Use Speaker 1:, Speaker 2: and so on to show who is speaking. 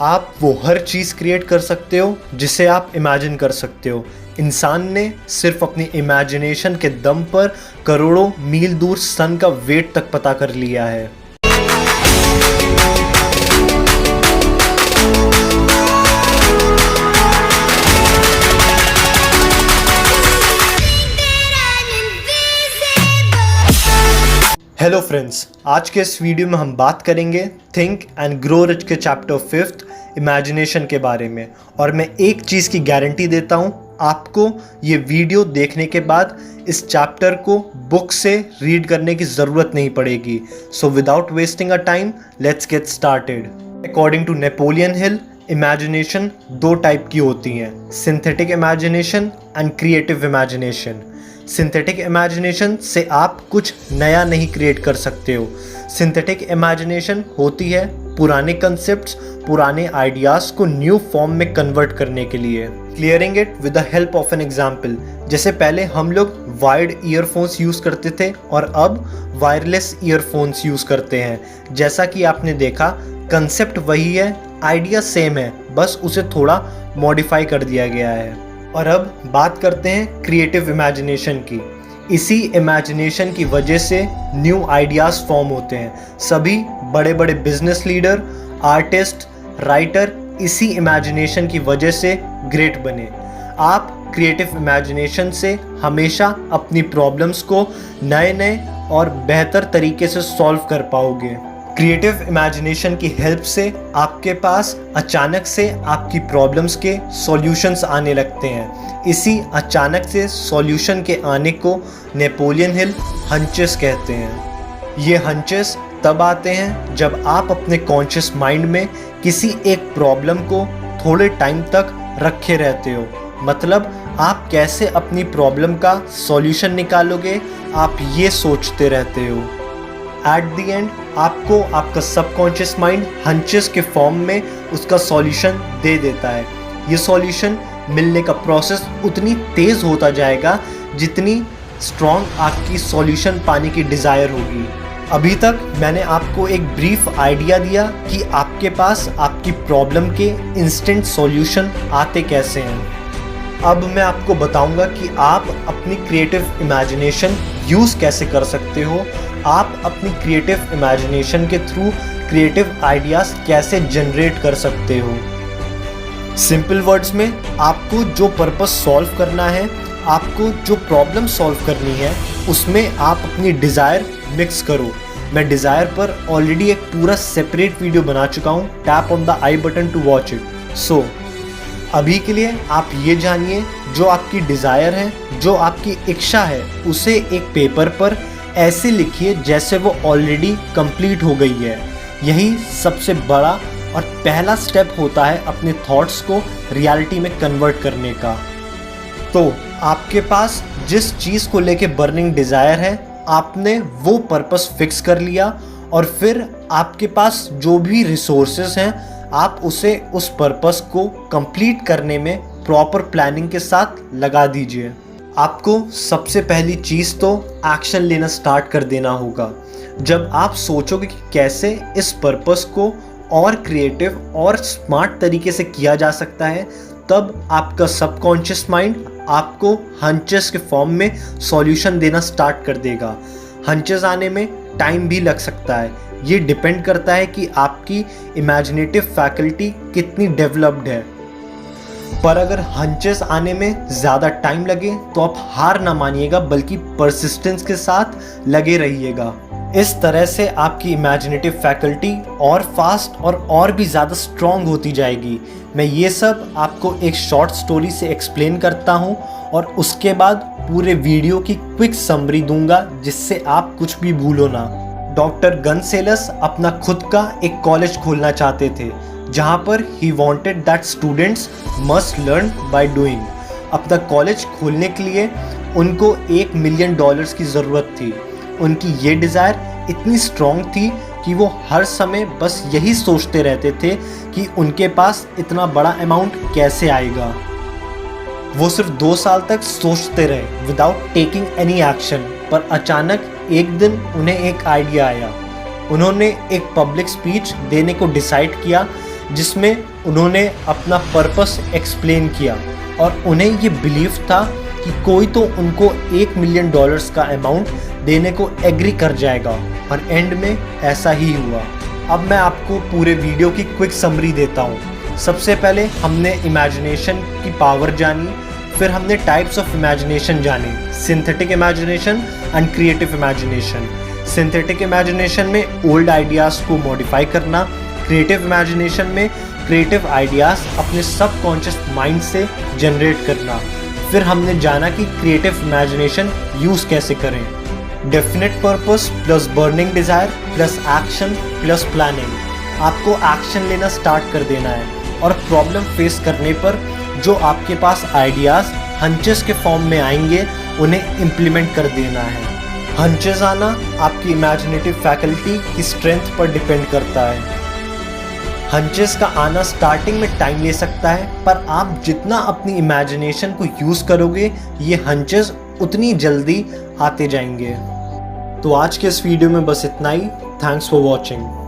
Speaker 1: आप वो हर चीज़ क्रिएट कर सकते हो जिसे आप इमेजिन कर सकते हो। इंसान ने सिर्फ अपनी इमेजिनेशन के दम पर करोड़ों मील दूर सन का वेट तक पता कर लिया है। हेलो फ्रेंड्स, आज के इस वीडियो में हम बात करेंगे थिंक एंड ग्रो रिच के चैप्टर 5 इमेजिनेशन के बारे में। और मैं एक चीज़ की गारंटी देता हूँ, आपको ये वीडियो देखने के बाद इस चैप्टर को बुक से रीड करने की ज़रूरत नहीं पड़ेगी। So without wasting a time, let's get started. According to Napoleon Hill, imagination दो टाइप की होती हैं, synthetic imagination and creative imagination. Synthetic imagination से आप कुछ नया नहीं क्रिएट कर सकते हो। सिंथेटिक इमेजिनेशन होती है पुराने कंसेप्ट्स, पुराने आइडियाज़ को न्यू फॉर्म में कन्वर्ट करने के लिए। Clearing it with the help of an example. जैसे पहले हम लोग वायर्ड ईयरफोन्स यूज़ करते थे और अब वायरलेस ईयरफोन्स यूज़ करते हैं। जैसा कि आपने देखा, कंसेप्ट वही है, आइडिया सेम है, बस उसे थोड़ा मॉडिफाई कर दिया गया है। और अब बात करते हैं क्रिएटिव इमेजिनेशन की। इसी इमेजिनेशन की वजह से न्यू आइडियाज़ फॉर्म होते हैं। सभी बड़े बड़े बिजनेस लीडर, आर्टिस्ट, राइटर इसी इमेजिनेशन की वजह से ग्रेट बने। आप क्रिएटिव इमेजिनेशन से हमेशा अपनी प्रॉब्लम्स को नए नए और बेहतर तरीके से सॉल्व कर पाओगे। क्रिएटिव इमेजिनेशन की हेल्प से आपके पास अचानक से आपकी प्रॉब्लम्स के सॉल्यूशंस आने लगते हैं। इसी अचानक से सॉल्यूशन के आने को नेपोलियन हिल हंचेस कहते हैं। ये हंचेस तब आते हैं जब आप अपने कॉन्शियस माइंड में किसी एक प्रॉब्लम को थोड़े टाइम तक रखे रहते हो। मतलब आप कैसे अपनी प्रॉब्लम का सॉल्यूशन निकालोगे, आप ये सोचते रहते हो। एट द एंड आपको आपका सबकॉन्शियस माइंड हंचेस के फॉर्म में उसका सॉल्यूशन दे देता है। ये सॉल्यूशन मिलने का प्रोसेस उतनी तेज़ होता जाएगा जितनी स्ट्रॉन्ग आपकी सॉल्यूशन पाने की डिज़ायर होगी। अभी तक मैंने आपको एक ब्रीफ आइडिया दिया कि आपके पास आपकी प्रॉब्लम के इंस्टेंट सॉल्यूशन आते कैसे हैं। अब मैं आपको बताऊंगा कि आप अपनी क्रिएटिव इमेजिनेशन यूज़ कैसे कर सकते हो। आप अपनी क्रिएटिव इमेजिनेशन के थ्रू क्रिएटिव आइडियाज़ कैसे जनरेट कर सकते हो। सिंपल वर्ड्स में, आपको जो पर्पस सॉल्व करना है, आपको जो प्रॉब्लम सॉल्व करनी है, उसमें आप अपनी डिज़ायर मिक्स करो। मैं डिज़ायर पर ऑलरेडी एक पूरा सेपरेट वीडियो बना चुका हूँ। Tap on the I button to watch it. So अभी के लिए आप ये जानिए, जो आपकी डिज़ायर है, जो आपकी इच्छा है, उसे एक पेपर पर ऐसे लिखिए जैसे वो ऑलरेडी कंप्लीट हो गई है। यही सबसे बड़ा और पहला स्टेप होता है अपने थॉट्स को रियलिटी में कन्वर्ट करने का। तो आपके पास जिस चीज़ को लेके बर्निंग डिज़ायर है, आपने वो पर्पस फिक्स कर लिया और फिर आपके पास जो भी रिसोर्सेज हैं, आप उसे उस पर्पस को कंप्लीट करने में प्रॉपर प्लानिंग के साथ लगा दीजिए। आपको सबसे पहली चीज़ तो एक्शन लेना स्टार्ट कर देना होगा। जब आप सोचोगे कि कैसे इस पर्पस को और क्रिएटिव और स्मार्ट तरीके से किया जा सकता है, तब आपका सबकॉन्शियस माइंड आपको हंचेस के फॉर्म में सॉल्यूशन देना स्टार्ट कर देगा। हंचेस आने में टाइम भी लग सकता है। ये डिपेंड करता है कि आपकी इमेजिनेटिव फैकल्टी कितनी डेवलप्ड है। पर अगर हंचेस आने में ज़्यादा टाइम लगे तो आप हार ना मानिएगा, बल्कि परसिस्टेंस के साथ लगे रहिएगा। इस तरह से आपकी इमेजिनेटिव फैकल्टी और फास्ट और भी ज़्यादा स्ट्रॉन्ग होती जाएगी। मैं ये सब आपको एक शॉर्ट स्टोरी से एक्सप्लेन करता हूँ और उसके बाद पूरे वीडियो की क्विक समरी दूंगा, जिससे आप कुछ भी भूलो ना। डॉक्टर गनसेलस अपना खुद का एक कॉलेज खोलना चाहते थे, जहाँ पर he wanted that students must learn by doing. अपना कॉलेज खोलने के लिए उनको $1 मिलियन की ज़रूरत थी। उनकी ये डिज़ायर इतनी स्ट्रॉन्ग थी कि वो हर समय बस यही सोचते रहते थे कि उनके पास इतना बड़ा अमाउंट कैसे आएगा। वो सिर्फ 2 साल तक सोचते रहे विदाउट टेकिंग एनी एक्शन, पर अचानक एक दिन उन्हें एक आइडिया आया। उन्होंने एक पब्लिक स्पीच देने को डिसाइड किया, जिसमें उन्होंने अपना पर्पस एक्सप्लेन किया और उन्हें ये बिलीव था कि कोई तो उनको $1 मिलियन का अमाउंट देने को एग्री कर जाएगा और एंड में ऐसा ही हुआ। अब मैं आपको पूरे वीडियो की क्विक समरी देता हूँ। सबसे पहले हमने इमेजिनेशन की पावर जानी, फिर हमने टाइप्स ऑफ इमेजिनेशन जाने, synthetic imagination and creative imagination. Synthetic imagination में ओल्ड आइडियाज़ को मॉडिफाई करना, क्रिएटिव इमेजिनेशन में क्रिएटिव आइडियाज़ अपने सबकॉन्शियस माइंड से जनरेट करना। फिर हमने जाना कि क्रिएटिव इमेजिनेशन यूज़ कैसे करें। Definite purpose plus burning desire plus action plus planning. आपको एक्शन लेना स्टार्ट कर देना है और प्रॉब्लम फेस करने पर जो आपके पास आइडियाज़ हंचेस के फॉर्म में आएंगे उन्हें इम्प्लीमेंट कर देना है। हंचेस आना आपकी इमेजिनेटिव फैकल्टी की स्ट्रेंथ पर डिपेंड करता है। हंचेस का आना स्टार्टिंग में टाइम ले सकता है, पर आप जितना अपनी इमेजिनेशन को यूज़ करोगे ये हंचेस उतनी जल्दी आते जाएंगे। तो आज के इस वीडियो में बस इतना ही। Thanks for watching.